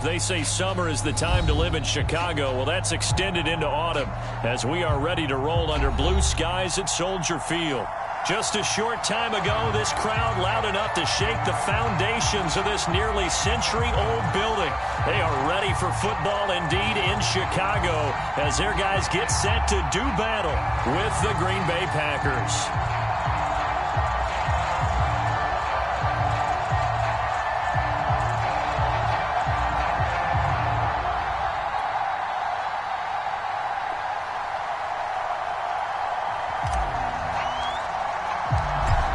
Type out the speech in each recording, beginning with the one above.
They say summer is the time to live in Chicago. Well, that's extended into autumn as we are ready to roll under blue skies at Soldier Field. Just a short time ago, this crowd loud enough to shake the foundations of this nearly century-old building. They are ready for football indeed in Chicago as their guys get set to do battle with the Green Bay Packers.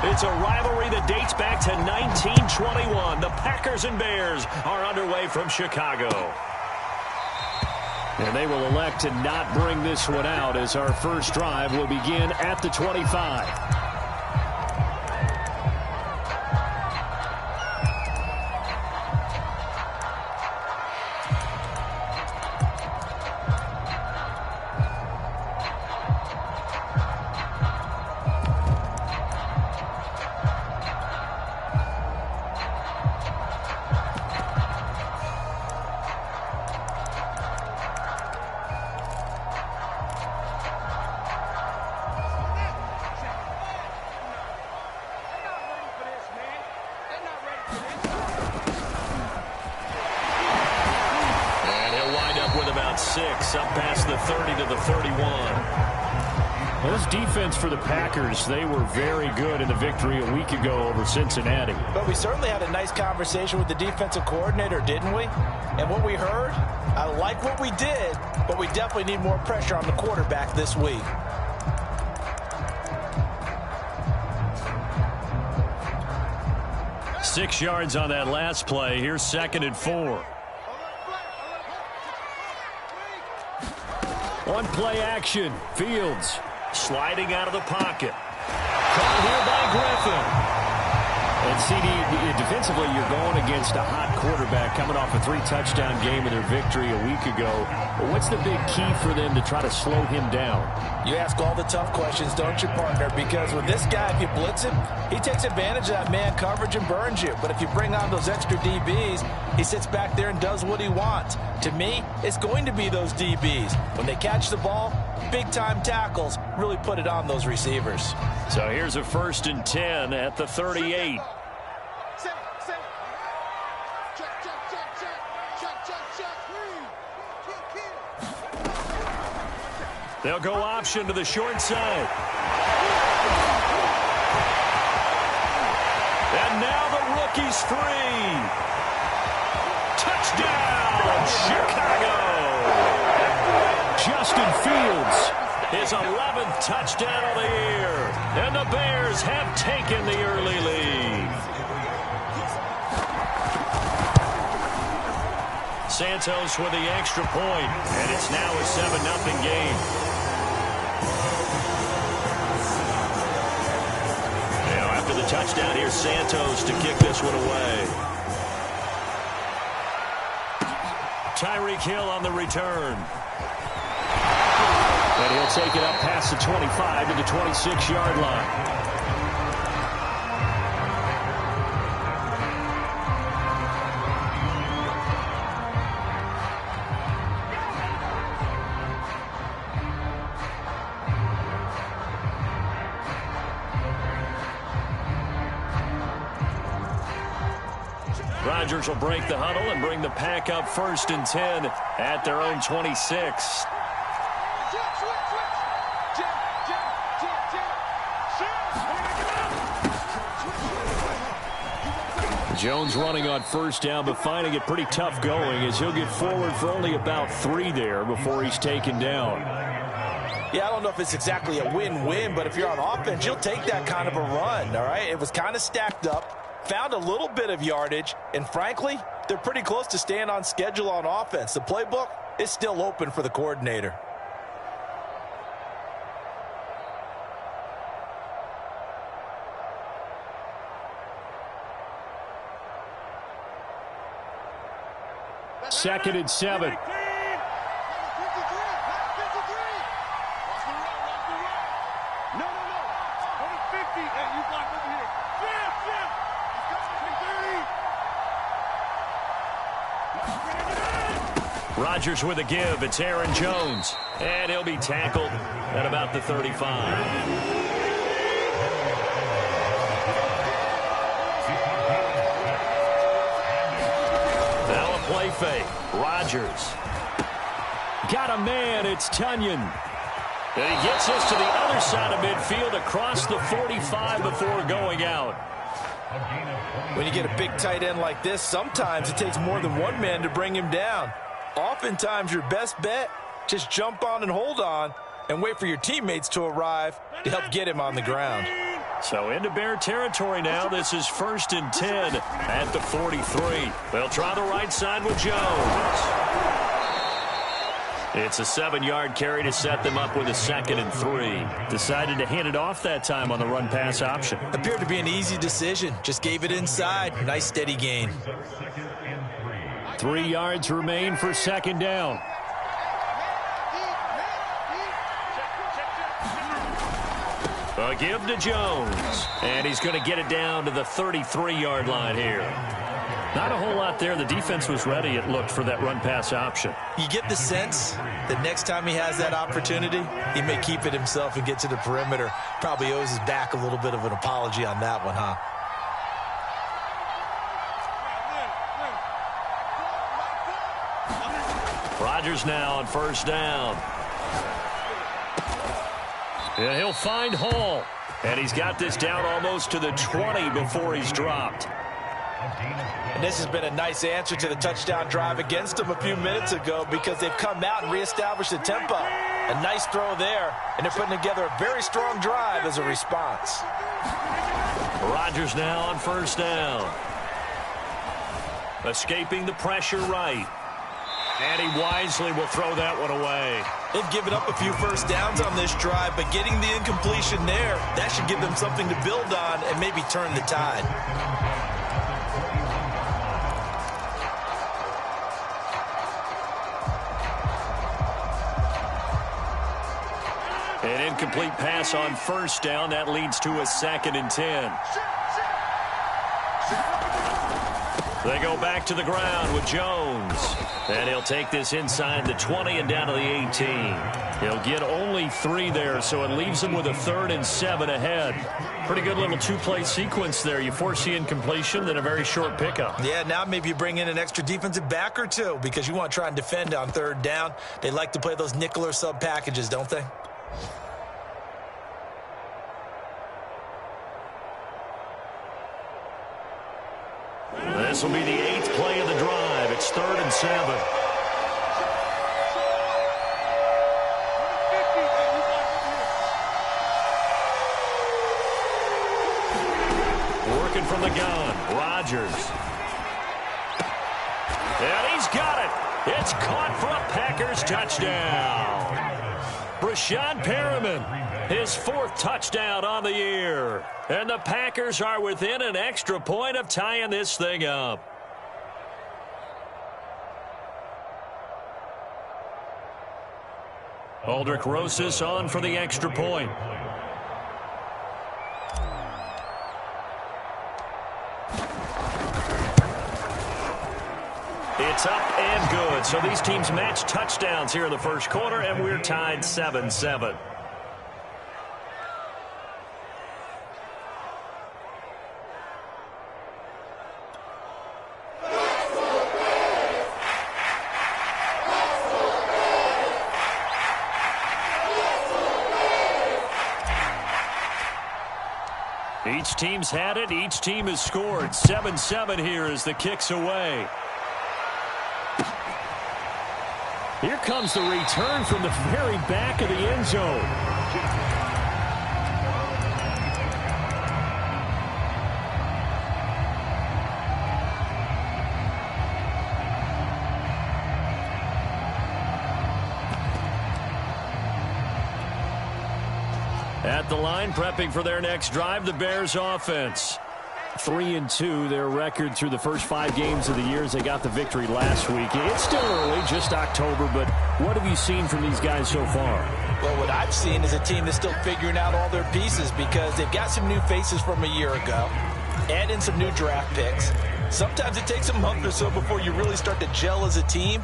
It's a rivalry that dates back to 1921. The Packers and Bears are underway from Chicago. And they will elect to not bring this one out as our first drive will begin at the 25. Up past the 30 to the 31. Well, this defense for the Packers, they were very good in the victory a week ago over Cincinnati. But we certainly had a nice conversation with the defensive coordinator, didn't we? And what we heard, I like what we did, but we definitely need more pressure on the quarterback this week. Six yards on that last play. Here's 2nd and 4. On play action, Fields sliding out of the pocket. Caught here by Griffin. And CD, defensively, you're going against a hot quarterback coming off a 3-touchdown game in their victory a week ago. But what's the big key for them to try to slow him down? You ask all the tough questions, don't you, partner? Because with this guy, if you blitz him, he takes advantage of that man coverage and burns you. But if you bring on those extra DBs, he sits back there and does what he wants. To me, it's going to be those DBs. When they catch the ball, big-time tackles really put it on those receivers. So here's a 1st and 10 at the 38. They'll go option to the short side. And now the rookie's free. Touchdown, Chicago. Justin Fields, his 11th touchdown of the year. And the Bears have taken the early lead. Santos with the extra point, and it's now a 7-0 game. Now after the touchdown, here's Santos to kick this one away. Tyreek Hill on the return. And he'll take it up past the 25 to the 26-yard line. Rodgers will break the huddle and bring the Pack up 1st and 10 at their own 26. Jones running on 1st down, but finding it pretty tough going as he'll get forward for only about 3 there before he's taken down. Yeah, I don't know if it's exactly a win-win, but if you're on offense, you'll take that kind of a run, all right? It was kind of stacked up. Found a little bit of yardage, and frankly, they're pretty close to staying on schedule on offense. The playbook is still open for the coordinator. Second and 7. Rodgers with a give. It's Aaron Jones. And he'll be tackled at about the 35. Now a play fake. Rodgers. Got a man. It's Tunyon. And he gets us to the other side of midfield across the 45 before going out. When you get a big tight end like this, sometimes it takes more than one man to bring him down. Oftentimes, your best bet, just jump on and hold on and wait for your teammates to arrive to help get him on the ground. So into Bear territory now. This is 1st and 10 at the 43. They'll try the right side with Jones. It's a 7-yard carry to set them up with a 2nd and 3. Decided to hand it off that time on the run-pass option. Appeared to be an easy decision. Just gave it inside. Nice steady gain. 3 yards remain for 2nd down. A give to Jones. And he's going to get it down to the 33-yard line here. Not a whole lot there. The defense was ready, it looked, for that run-pass option. You get the sense that next time he has that opportunity, he may keep it himself and get to the perimeter. Probably owes his back a little bit of an apology on that one, huh? Rodgers now on 1st down. And he'll find Hall. And he's got this down almost to the 20 before he's dropped. And this has been a nice answer to the touchdown drive against them a few minutes ago because they've come out and reestablished the tempo. A nice throw there, and they're putting together a very strong drive as a response. Rodgers now on 1st down. Escaping the pressure right. And he wisely will throw that one away. They've given up a few first downs on this drive, but getting the incompletion there, that should give them something to build on and maybe turn the tide. An incomplete pass on 1st down. That leads to a 2nd and 10. They go back to the ground with Jones. And he'll take this inside the 20 and down to the 18. He'll get only 3 there, so it leaves him with a 3rd and 7 ahead. Pretty good little 2-play sequence there. You force the incompletion, then a very short pickup. Yeah, now maybe you bring in an extra defensive back or two because you want to try and defend on 3rd down. They like to play those nickel or sub packages, don't they? This will be the 8th play of the drive. It's 3rd and 7. Working from the gun, Rodgers. And he's got it. It's caught for a Packers touchdown. Brashad Perriman, his 4th touchdown on the year. And the Packers are within an extra point of tying this thing up. Aldrich Rosas on for the extra point. It's up and good. So these teams match touchdowns here in the 1st quarter, and we're tied 7-7. Each team's had it. Each team has scored. 7-7 here as the kick's away. Here comes the return from the very back of the end zone. At the line, prepping for their next drive, the Bears offense. 3-2, their record through the first 5 games of the year as they got the victory last week. It's still early, just October, but what have you seen from these guys so far? Well, what I've seen is a team that's still figuring out all their pieces because they've got some new faces from a year ago, add in some new draft picks. Sometimes it takes a month or so before you really start to gel as a team.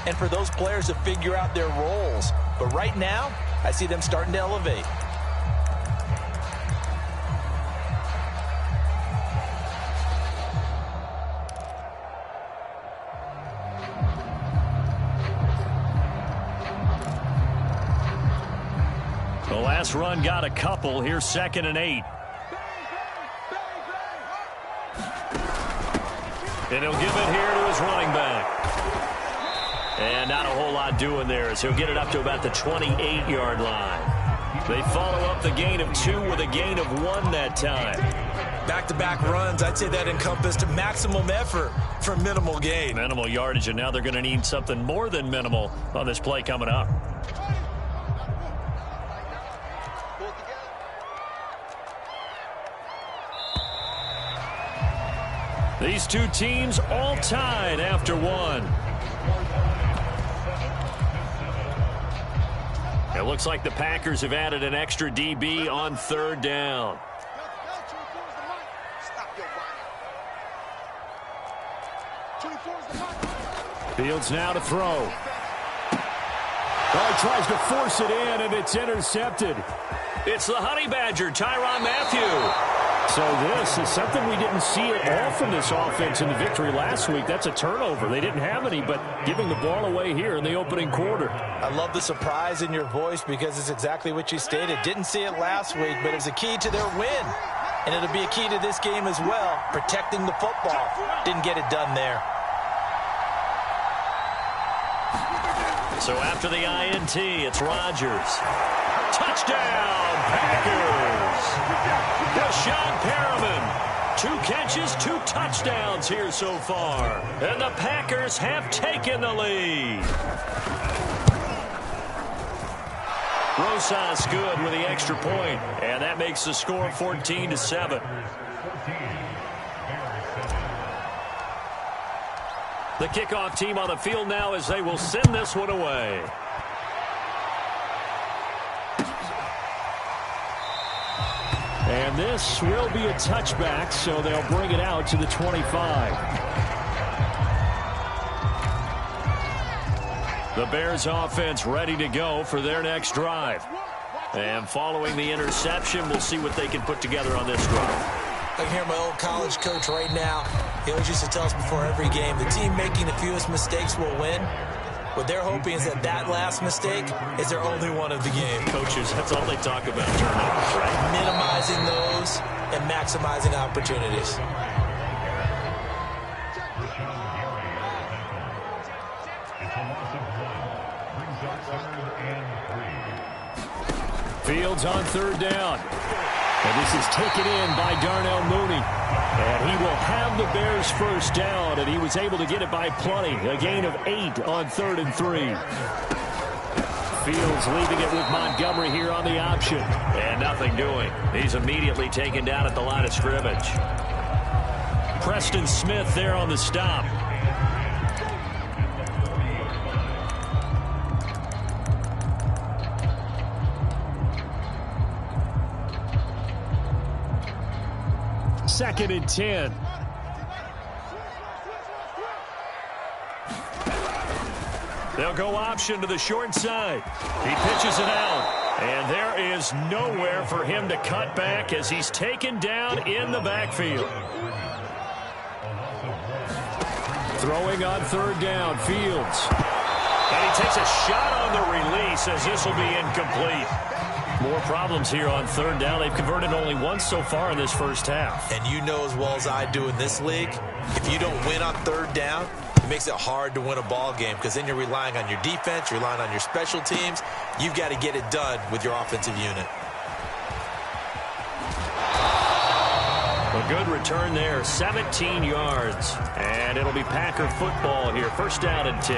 and for those players to figure out their roles. But right now, I see them starting to elevate. The last run got a couple. Here's 2nd and 8. And he'll give it here to his running back. And not a whole lot doing there as he'll get it up to about the 28-yard line. They follow up the gain of 2 with a gain of 1 that time. Back-to-back runs, I'd say that encompassed maximum effort for minimal gain. Minimal yardage, and now they're going to need something more than minimal on this play coming up. These two teams all tied after 1. It looks like the Packers have added an extra DB on 3rd down. Fields now to throw. Oh, he tries to force it in, and it's intercepted. It's the Honey Badger, Tyrann Mathieu. So this is something we didn't see at all from this offense in the victory last week. That's a turnover. They didn't have any, but giving the ball away here in the opening quarter. I love the surprise in your voice because it's exactly what you stated. Didn't see it last week, but it was a key to their win. And it'll be a key to this game as well, protecting the football. Didn't get it done there. So after the INT, it's Rodgers. Touchdown, Packers! Rashawn Perriman. 2 catches, 2 touchdowns here so far. And the Packers have taken the lead. Rosas good with the extra point, and that makes the score 14-7. The kickoff team on the field now as they will send this one away. And this will be a touchback, so they'll bring it out to the 25. The Bears offense ready to go for their next drive. And following the interception, we'll see what they can put together on this drive. I can hear my old college coach right now. He always used to tell us before every game, the team making the fewest mistakes will win. What they're hoping is that that last mistake is their only one of the game. Coaches, that's all they talk about, turnovers, right? Minimizing those and maximizing opportunities. Fields on 3rd down. And this is taken in by Darnell Mooney. And he will have the Bears first down, and he was able to get it by plenty. A gain of 8 on 3rd and 3. Fields leaving it with Montgomery here on the option. And nothing doing. He's immediately taken down at the line of scrimmage. Preston Smith there on the stop. Second and 10. They'll go option to the short side. He pitches it out. And there is nowhere for him to cut back as he's taken down in the backfield. Throwing on 3rd down, Fields. And he takes a shot on the release as this will be incomplete. More problems here on 3rd down. They've converted only once so far in this first half. And you know as well as I do in this league, if you don't win on 3rd down, it makes it hard to win a ball game because then you're relying on your defense, you're relying on your special teams. You've got to get it done with your offensive unit. A good return there, 17 yards. And it'll be Packer football here. First down and 10.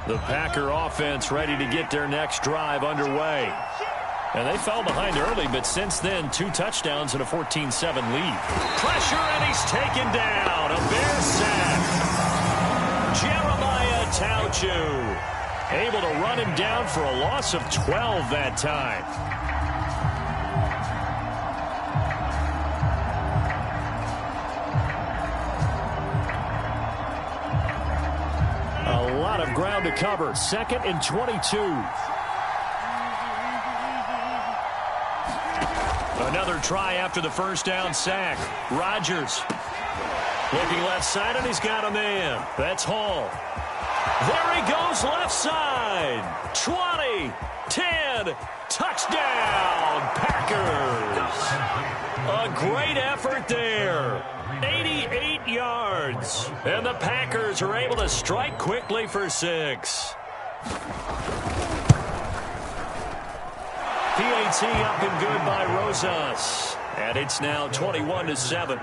The Packer offense ready to get their next drive underway. And they fell behind early, but since then, 2 touchdowns and a 14-7 lead. Pressure, and he's taken down. A Bears sack. Jeremiah Tauchu able to run him down for a loss of 12 that time. ground to cover. 2nd and 22. Another try after the first down sack. Rodgers looking left side, and he's got a man. That's Hall. There he goes left side. 20, 10, touchdown, Packers. A great effort there. 88 yards. And the Packers are able to strike quickly for 6. PAT up and good by Rosas. And it's now 21-7.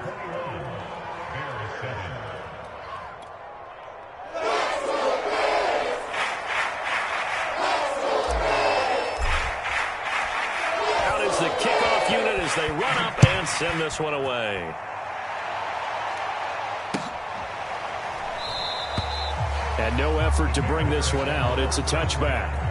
Out is the kickoff unit as they run up and send this one away. And no effort to bring this one out. It's a touchback.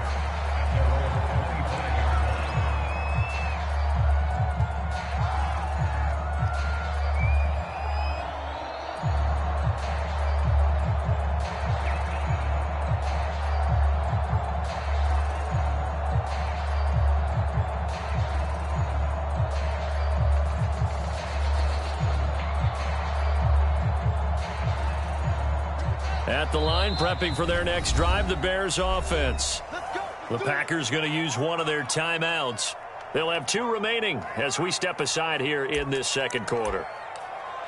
At the line, prepping for their next drive, the Bears offense. The Packers going to use one of their timeouts. They'll have 2 remaining as we step aside here in this second quarter.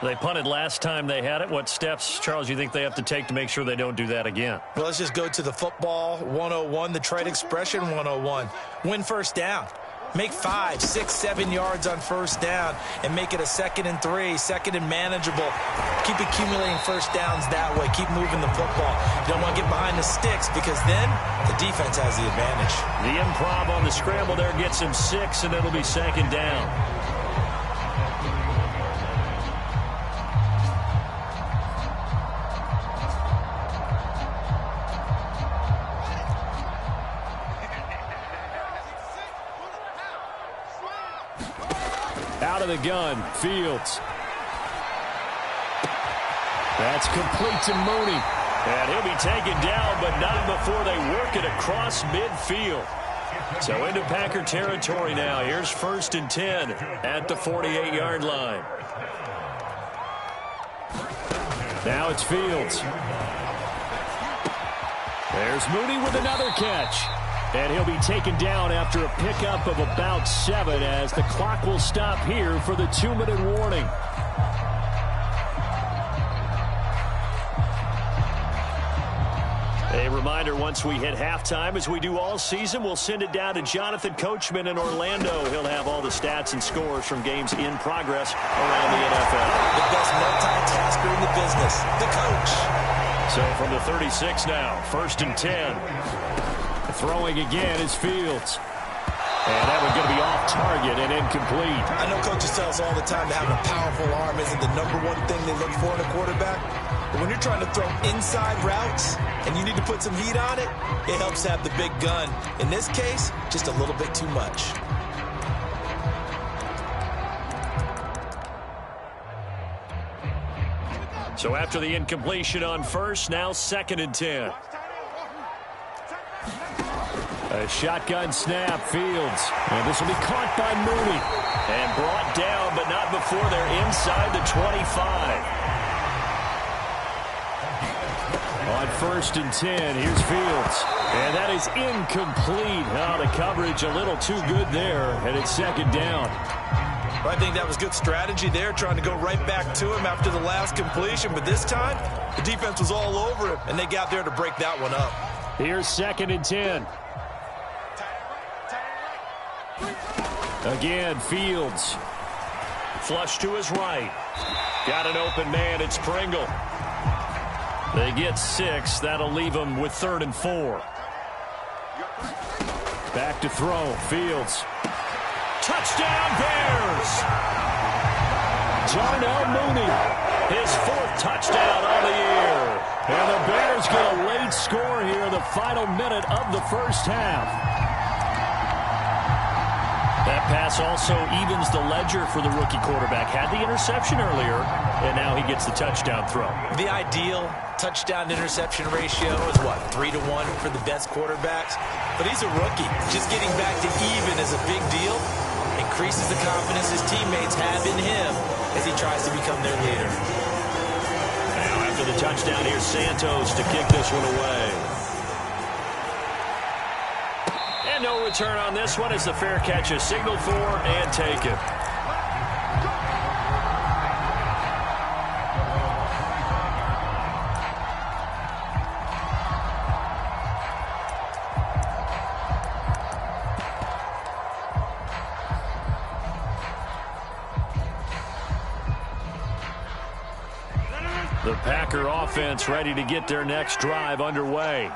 They punted last time they had it. What steps, Charles, you think they have to take to make sure they don't do that again? Well, let's just go to the football 101, the trade expression 101. Win first down. Make 5, 6, 7 yards on first down and make it a 2nd and 3, 2nd and manageable. Keep accumulating first downs that way. Keep moving the football. You don't want to get behind the sticks because then the defense has the advantage. The improv on the scramble there gets him 6, and it'll be 2nd down. Out of the gun, Fields. That's complete to Mooney. And he'll be taken down, but not before they work it across midfield. So into Packer territory now. Here's 1st and 10 at the 48-yard line. Now it's Fields. There's Mooney with another catch. And he'll be taken down after a pickup of about 7 as the clock will stop here for the 2-minute warning. A reminder, once we hit halftime, as we do all season, we'll send it down to Jonathan Coachman in Orlando. He'll have all the stats and scores from games in progress around the NFL. The best multitasker in the business, the coach. So from the 36 now, 1st and 10. Throwing again is Fields. And that one's going to be off target and incomplete. I know coaches tell us all the time that having a powerful arm isn't the #1 thing they look for in a quarterback. But when you're trying to throw inside routes and you need to put some heat on it, it helps to have the big gun. In this case, just a little bit too much. So after the incompletion on 1st, now 2nd and 10. A shotgun snap, Fields. And this will be caught by Mooney. And brought down, but not before they're inside the 25. On 1st and 10, here's Fields. And that is incomplete. Oh, the coverage a little too good there. And it's 2nd down. Well, I think that was good strategy there, trying to go right back to him after the last completion. But this time, the defense was all over him, and they got there to break that one up. Here's 2nd and 10. Again, Fields. Flush to his right. Got an open man. It's Pringle. They get 6. That'll leave them with 3rd and 4. Back to throw. Fields. Touchdown, Bears! Darnell Mooney. His 4th touchdown on the year. And the Bears get a late score here in the final minute of the first half. That pass also evens the ledger for the rookie quarterback. Had the interception earlier, and now he gets the touchdown throw. The ideal touchdown-interception ratio is, what, 3-to-1 for the best quarterbacks? But he's a rookie. Just getting back to even is a big deal. Increases the confidence his teammates have in him as he tries to become their leader. Now, after the touchdown, here's Santos to kick this one away. And no return on this one as the fair catch is signaled for and taken. The Packer offense ready to get their next drive underway.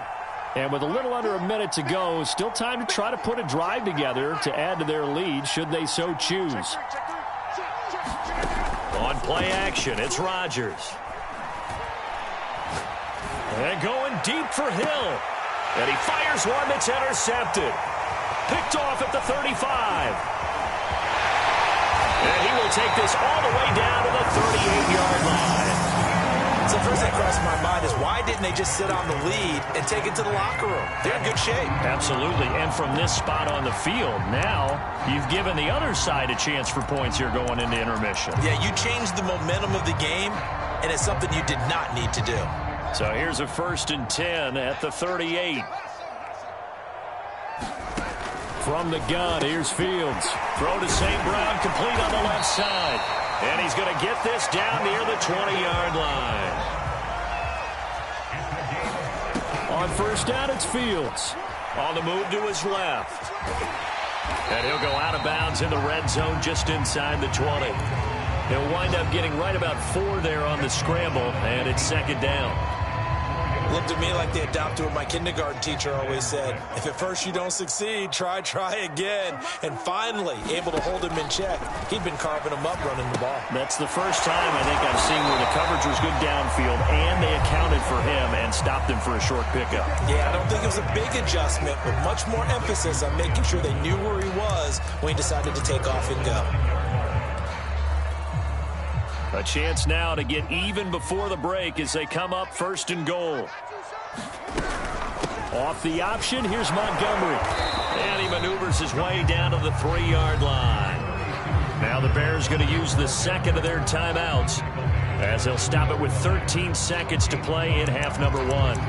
And with a little under a minute to go, still time to try to put a drive together to add to their lead should they so choose. On play action, it's Rodgers. And going deep for Hill. And he fires one that's intercepted. Picked off at the 35. And he will take this all the way down to the 38-yard line. So first thing crossed my mind is why didn't they just sit on the lead and take it to the locker room? They're in good shape. Absolutely. And from this spot on the field, now you've given the other side a chance for points here going into intermission. Yeah, you changed the momentum of the game, and it's something you did not need to do. So here's a 1st and 10 at the 38. From the gun, here's Fields. Throw to St. Brown, complete on the left side. And he's going to get this down near the 20-yard line. On 1st down, it's Fields. On the move to his left. And he'll go out of bounds in the red zone just inside the 20. He'll wind up getting right about 4 there on the scramble, and it's 2nd down. Looked at me like they adopted what my kindergarten teacher always said. If at first you don't succeed, try again. And finally, able to hold him in check. He'd been carving him up running the ball. That's the first time I think I've seen where the coverage was good downfield and they accounted for him and stopped him for a short pickup. Yeah, I don't think it was a big adjustment, but much more emphasis on making sure they knew where he was when he decided to take off and go. A chance now to get even before the break as they come up 1st and goal. Off the option, here's Montgomery. And he maneuvers his way down to the 3-yard line. Now the Bears going to use the 2nd of their timeouts as they'll stop it with 13 seconds to play in half number 1.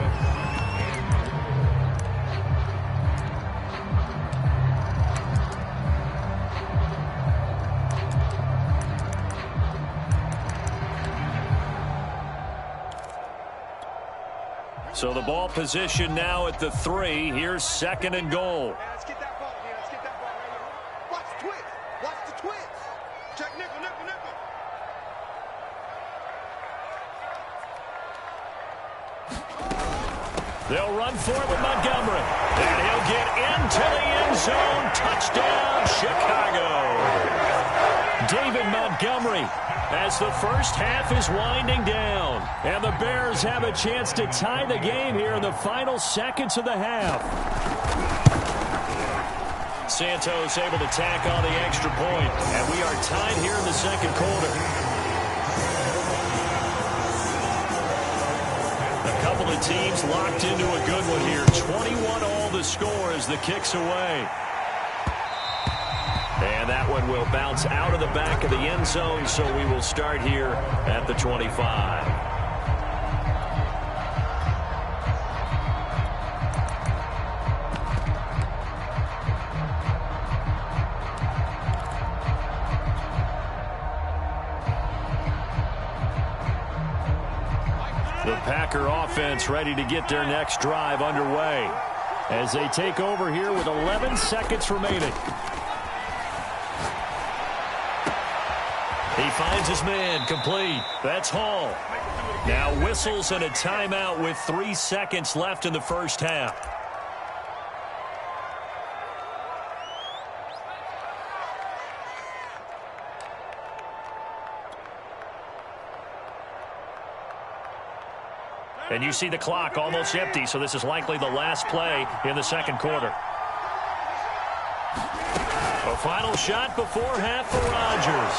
So the ball position now at the 3. Here's 2nd and goal. Let's get that ball, man. Let's get that ball right here. Watch the twist. Watch the twist. Check nickel. They'll run for it with Montgomery. And he'll get into the end zone. Touchdown, Chicago. David Montgomery as the first half is winding down. And the Bears have a chance to tie the game here in the final seconds of the half. Santos able to tack on the extra point. And we are tied here in the 2nd quarter. A couple of teams locked into a good one here. 21 all the score as the kick's away. And that one will bounce out of the back of the end zone, so we will start here at the 25. The Packer offense ready to get their next drive underway as they take over here with 11 seconds remaining. He finds his man, complete. That's Hall. Now whistles and a timeout with 3 seconds left in the first half. And you see the clock almost empty, so this is likely the last play in the 2nd quarter. A final shot before half for Rodgers.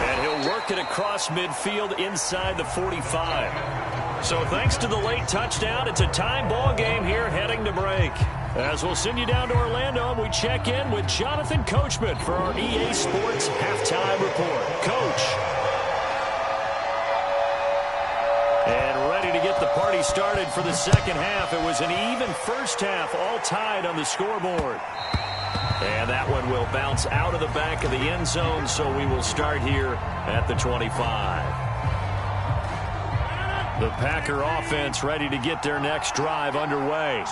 And he'll work it across midfield inside the 45. So thanks to the late touchdown, it's a time ball game here heading to break. As we'll send you down to Orlando, and we check in with Jonathan Coachman for our EA Sports Halftime Report. Coach. And ready to get the party started for the second half. It was an even first half, all tied on the scoreboard. And that one will bounce out of the back of the end zone, so we will start here at the 25. The Packer offense ready to get their next drive underway.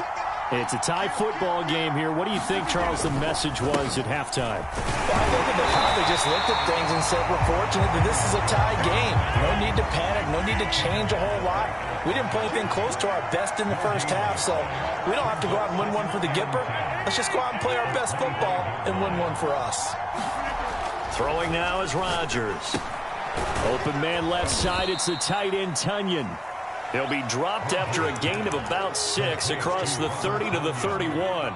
It's a tie football game here. What do you think, Charles, the message was at halftime? Well, I think that they probably just looked at things and said, we're fortunate that this is a tie game. No need to panic. No need to change a whole lot. We didn't play anything close to our best in the first half, so we don't have to go out and win one for the Gipper. Let's just go out and play our best football and win one for us. Throwing now is Rodgers. Open man left side. It's the tight end, Tunyon. He'll be dropped after a gain of about 6 across the 30 to the 31.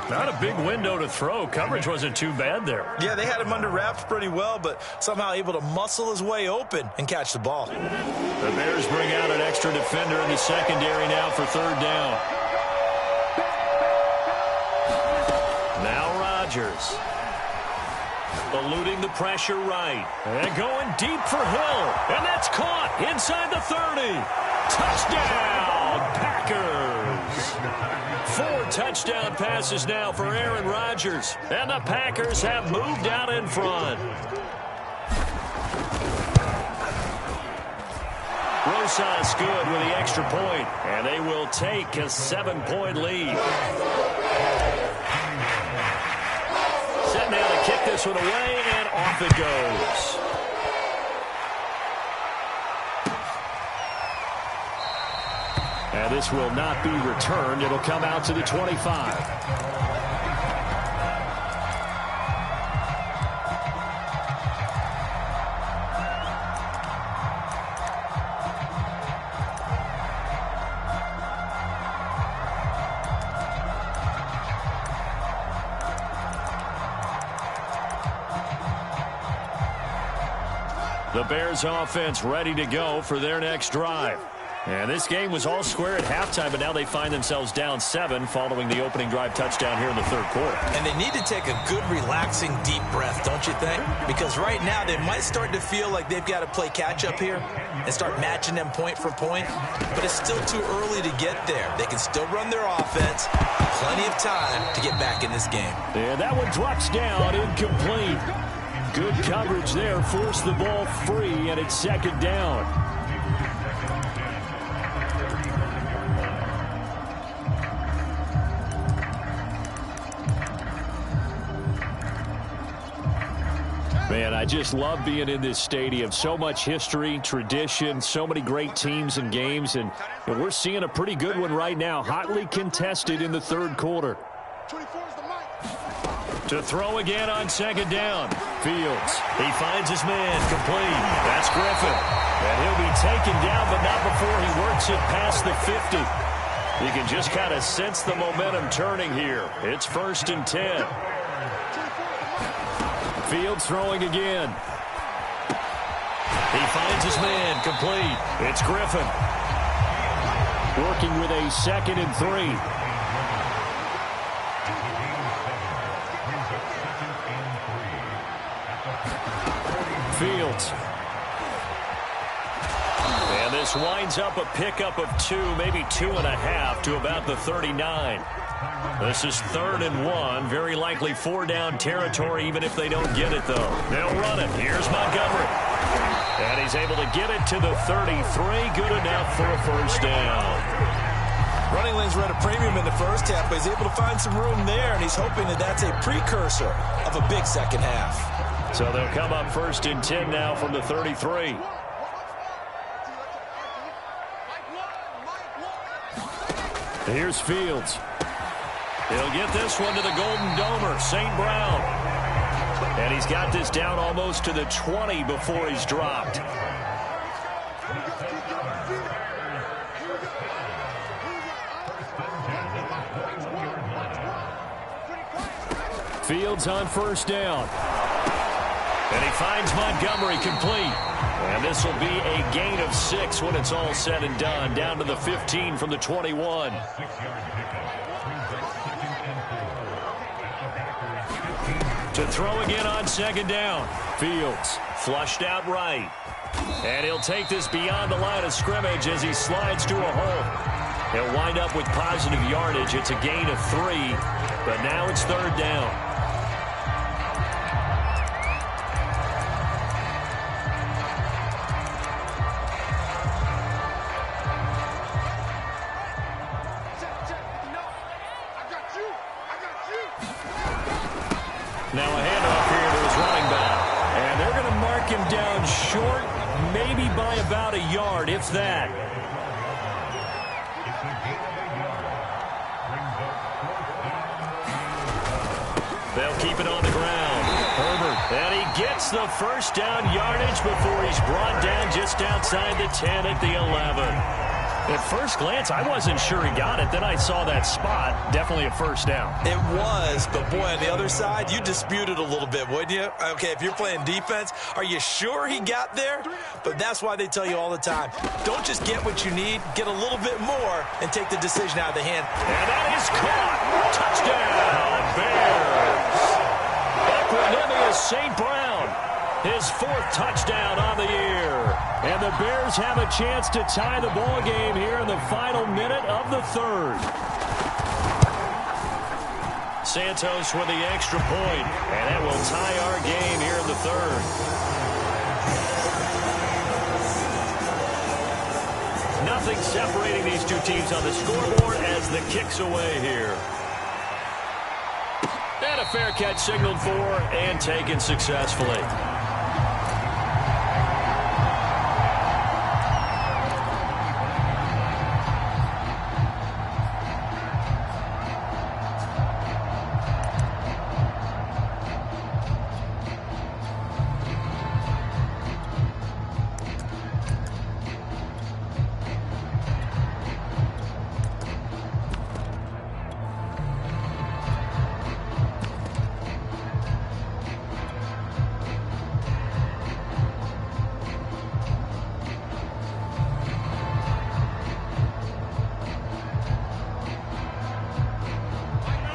Not a big window to throw. Coverage wasn't too bad there. Yeah, they had him under wraps pretty well, but somehow able to muscle his way open and catch the ball. The Bears bring out an extra defender in the secondary now for third down. Now Rodgers. Eluding the pressure right. And going deep for Hill. And that's caught inside the 30. Touchdown, Packers. 4 touchdown passes now for Aaron Rodgers. And the Packers have moved out in front. Rosas good with the extra point. And they will take a 7-point lead. Set now to kick this one away, and off it goes. And this will not be returned. It'll come out to the 25. The Bears offense ready to go for their next drive. And this game was all square at halftime, but now they find themselves down 7 following the opening drive touchdown here in the third quarter. And they need to take a good, relaxing, deep breath, don't you think? Because right now they might start to feel like they've got to play catch-up here and start matching them point for point. But it's still too early to get there. They can still run their offense. Plenty of time to get back in this game. And that one drops down, incomplete. Good coverage there, forced the ball free, and it's second down. Man, I just love being in this stadium. So much history, tradition, so many great teams and games, and we're seeing a pretty good one right now, hotly contested in the third quarter. To throw again on second down. Fields. He finds his man complete. That's Griffin. And he'll be taken down, but not before he works it past the 50. You can just kind of sense the momentum turning here. It's 1st and 10. Fields throwing again. He finds his man complete. It's Griffin. Working with a 2nd and 3. Fields. And this winds up a pickup of 2, maybe 2.5 to about the 39. This is 3rd and 1. Very likely 4 down territory, even if they don't get it, though. They'll run it. Here's Montgomery. And he's able to get it to the 33. Good enough for a first down. Running lanes were at a premium in the first half, but he's able to find some room there, and he's hoping that that's a precursor of a big second half. So they'll come up 1st and 10 now from the 33. Here's Fields. He'll get this one to the Golden Domer, St. Brown. And he's got this down almost to the 20 before he's dropped. Fields on first down. And he finds Montgomery complete. And this will be a gain of 6 when it's all said and done. Down to the 15 from the 21. To throw again on second down. Fields flushed out right. And he'll take this beyond the line of scrimmage as he slides to a hole. He'll wind up with positive yardage. It's a gain of 3, but now it's third down. Now a handoff here to his running back. And they're going to mark him down short, maybe by about a yard, if that. They'll keep it on the ground. Herbert, and he gets the first down yardage before he's brought down just outside the 10 at the 11. At first glance, I wasn't sure he got it. Then I saw that spot. Definitely a first down. It was, but boy, on the other side, you dispute it a little bit, wouldn't you? Okay, if you're playing defense, are you sure he got there? But that's why they tell you all the time, don't just get what you need, get a little bit more, and take the decision out of the hand. And that is caught. Touchdown, Bears. Equanimous St. Brown, his 4th touchdown on the year. And the Bears have a chance to tie the ball game here in the final minute of the 3rd. Santos with the extra point, and that will tie our game here in the 3rd. Nothing separating these two teams on the scoreboard as the kick's away here. And a fair catch signaled for and taken successfully.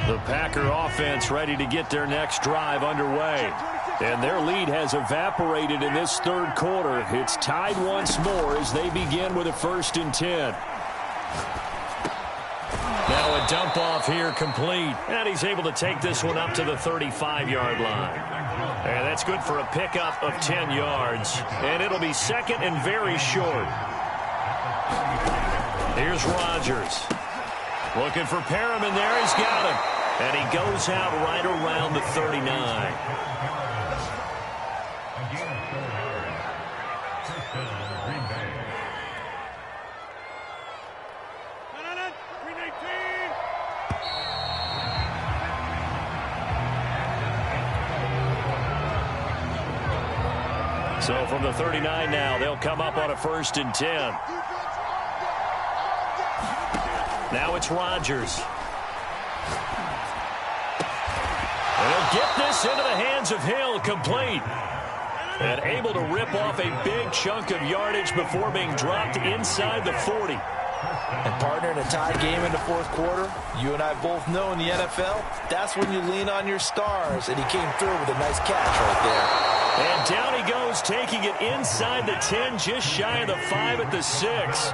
The Packer offense ready to get their next drive underway. And their lead has evaporated in this 3rd quarter. It's tied once more as they begin with a 1st and 10. Now a dump off here complete. And he's able to take this one up to the 35-yard line. And that's good for a pickup of 10 yards. And it'll be 2nd and very short. Here's Rodgers. Looking for Perriman there. He's got him. And he goes out right around the 39. So from the 39 now, they'll come up on a 1st and 10. Now it's Rodgers. And he'll get this into the hands of Hill, complete. And able to rip off a big chunk of yardage before being dropped inside the 40. And partner, in a tie game in the 4th quarter, you and I both know in the NFL, that's when you lean on your stars. And he came through with a nice catch right there. And down he goes, taking it inside the 10, just shy of the 5 at the 6.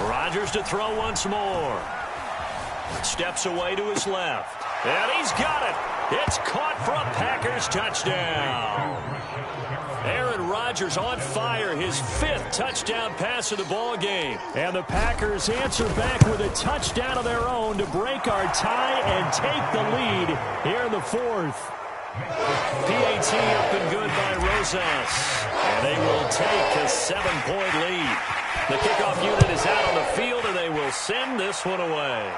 Rodgers to throw once more. Steps away to his left. And he's got it. It's caught for a Packers touchdown. Aaron Rodgers on fire, his 5th touchdown pass of the ball game. And the Packers answer back with a touchdown of their own to break our tie and take the lead here in the 4th. PAT up and good by Rosas. And they will take a 7-point lead. The kickoff unit is out on the field, and they will send this one away.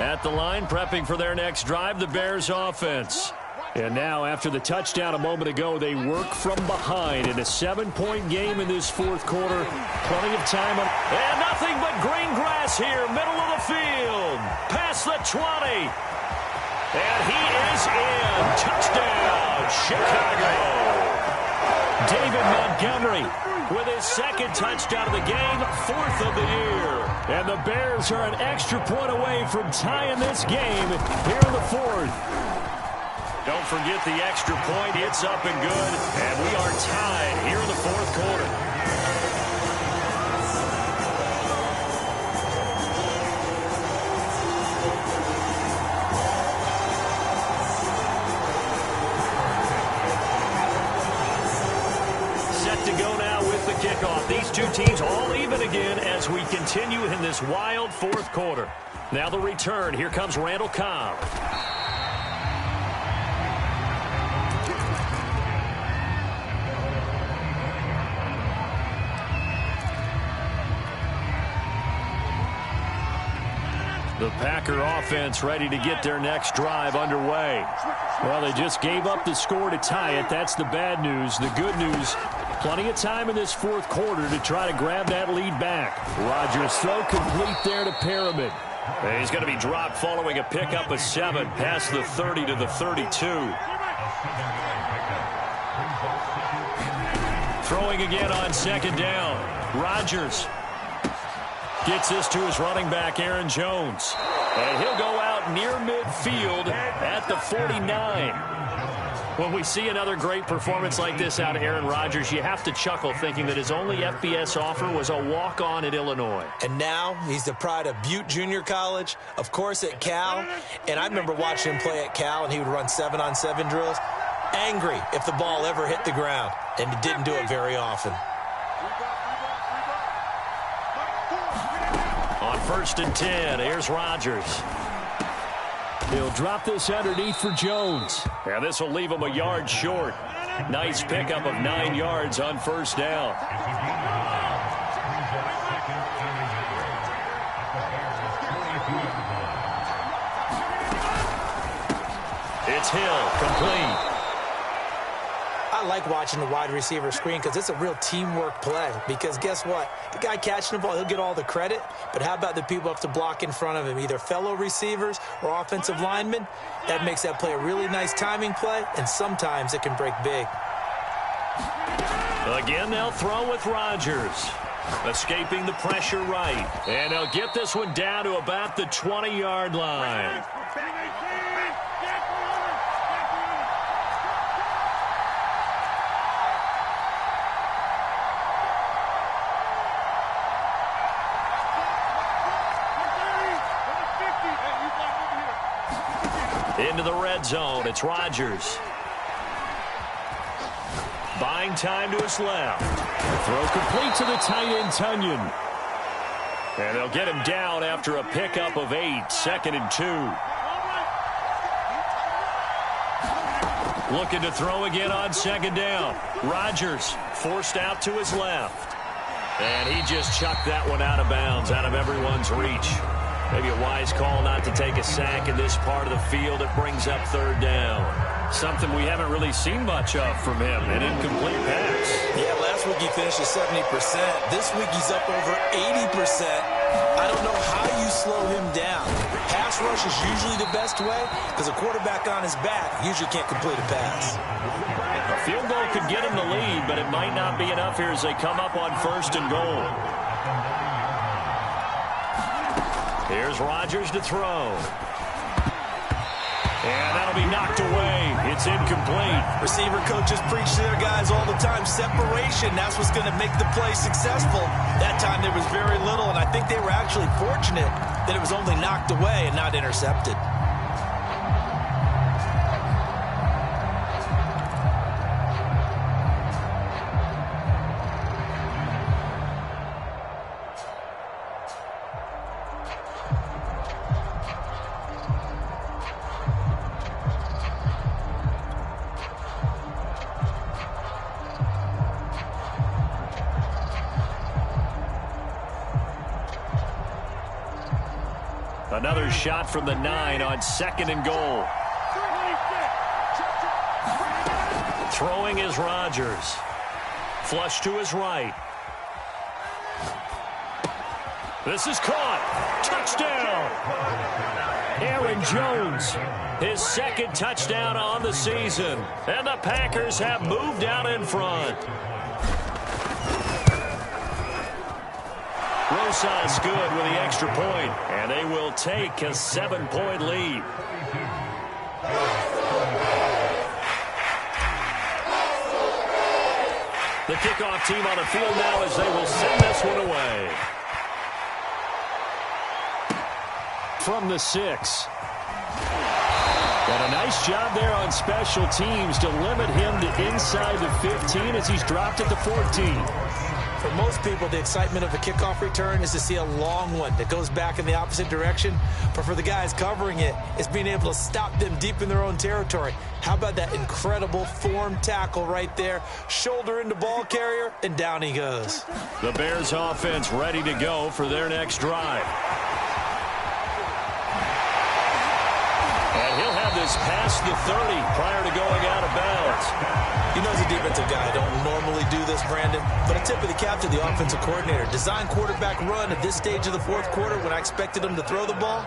At the line, prepping for their next drive, the Bears offense. And now, after the touchdown a moment ago, they work from behind in a 7-point game in this fourth quarter. Plenty of time. And nothing but green grass here, middle of the field. Past the 20. And he is in. Touchdown, Chicago. David Montgomery with his second touchdown of the game, fourth of the year. And the Bears are an extra point away from tying this game here in the fourth. Don't forget the extra point. It's up and good. And we are tied here in the fourth quarter. Set to go now with the kickoff. These two teams all even again as we continue in this wild fourth quarter. Now the return. Here comes Randall Cobb. The Packer offense ready to get their next drive underway. Well, they just gave up the score to tie it. That's the bad news. The good news, plenty of time in this fourth quarter to try to grab that lead back. Rodgers throw complete there to Pyramid. And he's going to be dropped following a pickup of 7 past the 30 to the 32. Throwing again on second down. Rodgers gets this to his running back, Aaron Jones. And he'll go out near midfield at the 49. When we see another great performance like this out of Aaron Rodgers, you have to chuckle thinking that his only FBS offer was a walk-on at Illinois. And now he's the pride of Butte Junior College, of course at Cal. And I remember watching him play at Cal, and he would run 7-on-7 drills. Angry if the ball ever hit the ground, and he didn't do it very often. On 1st and 10, here's Rodgers. He'll drop this underneath for Jones. And this will leave him a yard short. Nice pickup of 9 yards on first down. It's Hill, complete. I like watching the wide receiver screen because it's a real teamwork play. Because guess what? The guy catching the ball, he'll get all the credit. But how about the people up to block in front of him, either fellow receivers or offensive linemen? That makes that play a really nice timing play, and sometimes it can break big. Again, they'll throw with Rodgers. Escaping the pressure right. And they'll get this one down to about the 20-yard line. Into the red zone, it's Rodgers. Buying time to his left. Throw complete to the tight end, Tunyon. And they'll get him down after a pickup of 8, 2nd and 2. Looking to throw again on second down. Rodgers forced out to his left. And he just chucked that one out of bounds, out of everyone's reach. Maybe a wise call not to take a sack in this part of the field. It brings up third down. Something we haven't really seen much of from him, an incomplete pass. Yeah, last week he finished at 70%. This week he's up over 80%. I don't know how you slow him down. Pass rush is usually the best way because a quarterback on his back usually can't complete a pass. A field goal could get him the lead, but it might not be enough here as they come up on 1st and goal. Here's Rodgers to throw. And that'll be knocked away. It's incomplete. Receiver coaches preach to their guys all the time. Separation, that's what's going to make the play successful. That time there was very little, and I think they were actually fortunate that it was only knocked away and not intercepted. Another shot from the 9 on 2nd and goal. Throwing is Rodgers. Flush to his right. This is caught. Touchdown. Aaron Jones, his 2nd touchdown on the season. And the Packers have moved out in front. Rosas good with the extra point, and they will take a 7-point lead. The kickoff team on the field now as they will send this one away. From the 6. And a nice job there on special teams to limit him to inside the 15 as he's dropped at the 14. For most people, the excitement of a kickoff return is to see a long one that goes back in the opposite direction. But for the guys covering it, it's being able to stop them deep in their own territory. How about that incredible form tackle right there? Shoulder into ball carrier, and down he goes. The Bears offense ready to go for their next drive. And he'll have this past the 30 prior to going out of bounds. You know, as a defensive guy, I don't normally do this, Brandon, but a tip of the cap to the offensive coordinator. Design quarterback run at this stage of the 4th quarter when I expected him to throw the ball,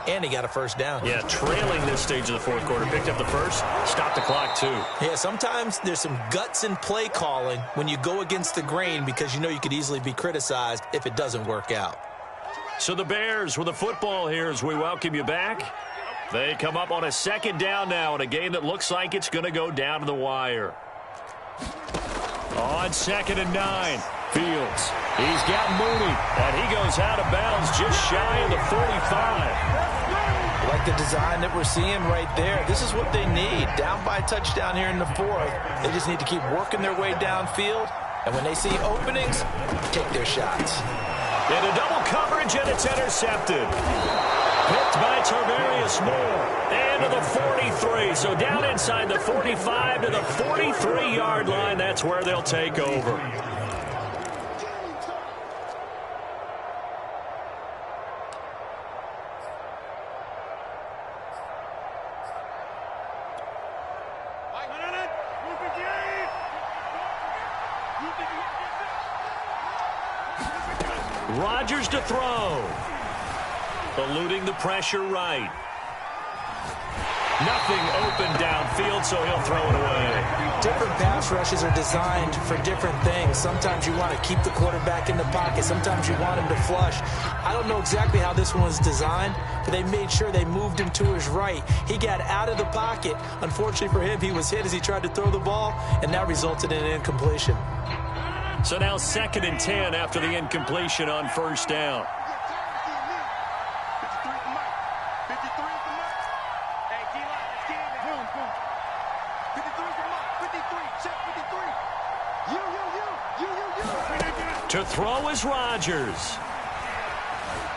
and he got a first down. Yeah, trailing this stage of the 4th quarter. Picked up the first, stopped the clock too. Yeah, sometimes there's some guts in play calling when you go against the grain because you know you could easily be criticized if it doesn't work out. So the Bears with the football here as we welcome you back. They come up on a 2nd down now in a game that looks like it's going to go down to the wire. On 2nd and 9, Fields. He's got Mooney, and he goes out of bounds just shy of the 45. Like the design that we're seeing right there, this is what they need. Down by a touchdown here in the 4th. They just need to keep working their way downfield, and when they see openings, take their shots. Into double coverage, and it's intercepted. Picked by Tarvarius Moore. And to the 43. So down inside the 45 to the 43-yard line. That's where they'll take over. Rodgers to throw. Eluding the pressure right. Nothing open downfield, so he'll throw it away. Different pass rushes are designed for different things. Sometimes you want to keep the quarterback in the pocket. Sometimes you want him to flush. I don't know exactly how this one was designed, but they made sure they moved him to his right. He got out of the pocket. Unfortunately for him, he was hit as he tried to throw the ball, and that resulted in an incompletion. So now 2nd and 10 after the incompletion on 1st down. To throw is Rodgers.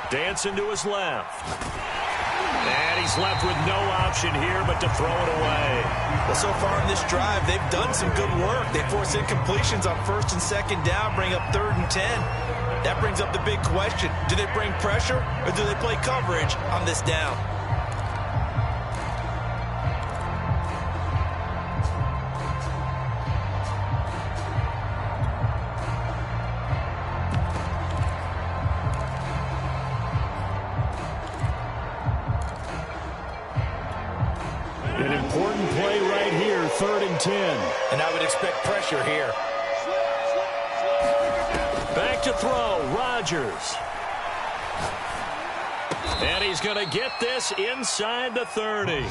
Dancing to his left. And he's left with no option here but to throw it away. Well, so far in this drive, they've done some good work. They force incompletions on 1st and 2nd down, bring up 3rd and 10. That brings up the big question. Do they bring pressure or do they play coverage on this down? An important play right here, 3rd and 10. And I would expect pressure here. Back to throw, Rodgers. And he's going to get this inside the 30.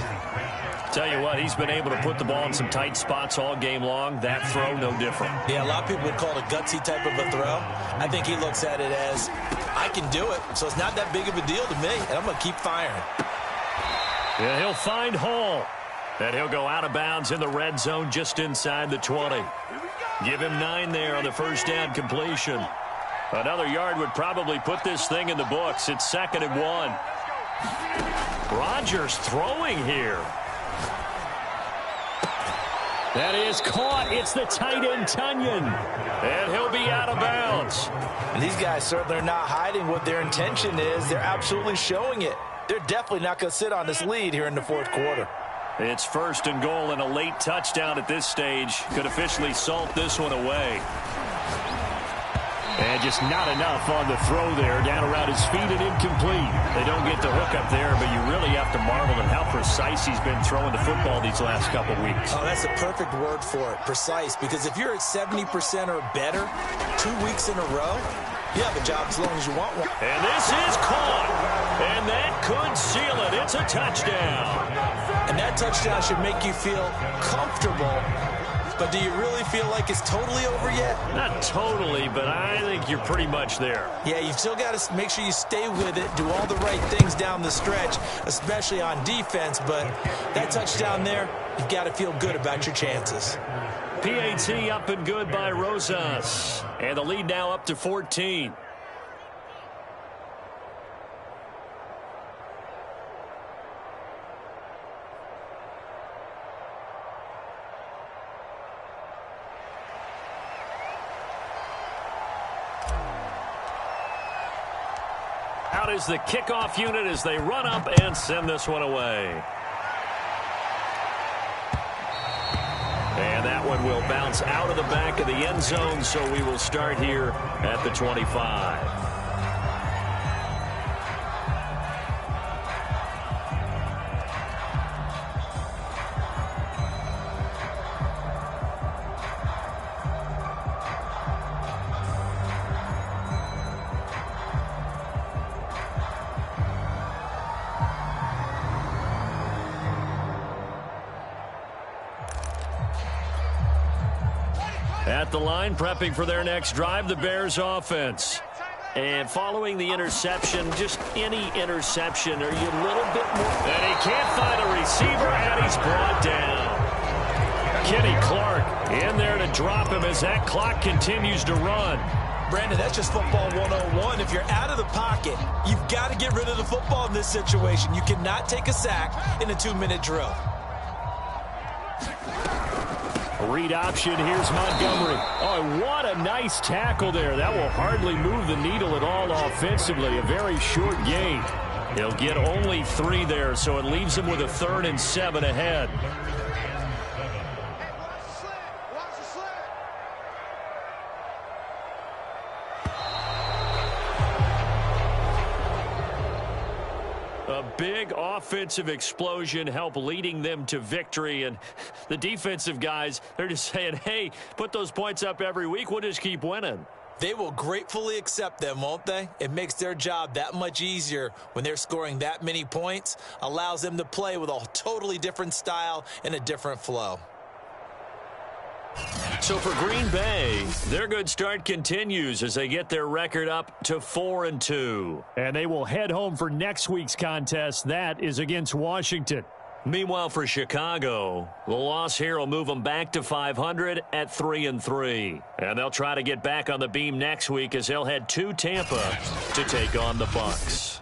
Tell you what, he's been able to put the ball in some tight spots all game long. That throw, no different. Yeah, a lot of people would call it a gutsy type of a throw. I think he looks at it as, I can do it, so it's not that big of a deal to me, and I'm going to keep firing. Yeah, he'll find Hall. And he'll go out of bounds in the red zone just inside the 20. Give him 9 there on the 1st down completion. Another yard would probably put this thing in the books. It's 2nd and 1. Rodgers throwing here. That is caught. It's the tight end, Tunyon. And he'll be out of bounds. And these guys certainly are not hiding what their intention is. They're absolutely showing it. They're definitely not going to sit on this lead here in the fourth quarter. It's 1st and goal, and a late touchdown at this stage could officially salt this one away. And just not enough on the throw there. Down around his feet and incomplete. They don't get the hook up there, but you really have to marvel at how precise he's been throwing the football these last couple weeks. Oh, that's a perfect word for it, precise. Because if you're at 70% or better 2 weeks in a row, you have a job as long as you want one. And this is caught. And that could seal it. It's a touchdown. And that touchdown should make you feel comfortable. But do you really feel like it's totally over yet? Not totally, but I think you're pretty much there. Yeah, you've still got to make sure you stay with it, do all the right things down the stretch, especially on defense. But that touchdown there, you've got to feel good about your chances. PAT up and good by Rosas. And the lead now up to 14. Out is the kickoff unit as they run up and send this one away. And that one will bounce out of the back of the end zone, so we will start here at the 25. At the line, prepping for their next drive, the Bears offense. And following the interception, just any interception, are you a little bit more? And he can't find a receiver, and he's brought down. Kenny Clark in there to drop him as that clock continues to run. Brandon, that's just football 101. If you're out of the pocket, you've got to get rid of the football in this situation. You cannot take a sack in a 2-minute drill. Read option, here's Montgomery. Oh, what a nice tackle there. That will hardly move the needle at all offensively. A very short gain. He'll get only 3 there, so it leaves him with a 3rd and 7 ahead. A big offensive explosion helped leading them to victory. And the defensive guys, they're just saying, hey, put those points up every week. We'll just keep winning. They will gratefully accept them, won't they? It makes their job that much easier when they're scoring that many points. Allows them to play with a totally different style and a different flow. So for Green Bay, their good start continues as they get their record up to 4-2. And they will head home for next week's contest. That is against Washington. Meanwhile, for Chicago, the loss here will move them back to 500 at 3-3. And they'll try to get back on the beam next week as they'll head to Tampa to take on the Bucs.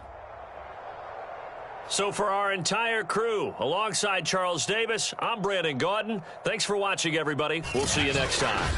So for our entire crew, alongside Charles Davis, I'm Brandon Gaudin. Thanks for watching, everybody. We'll see you next time.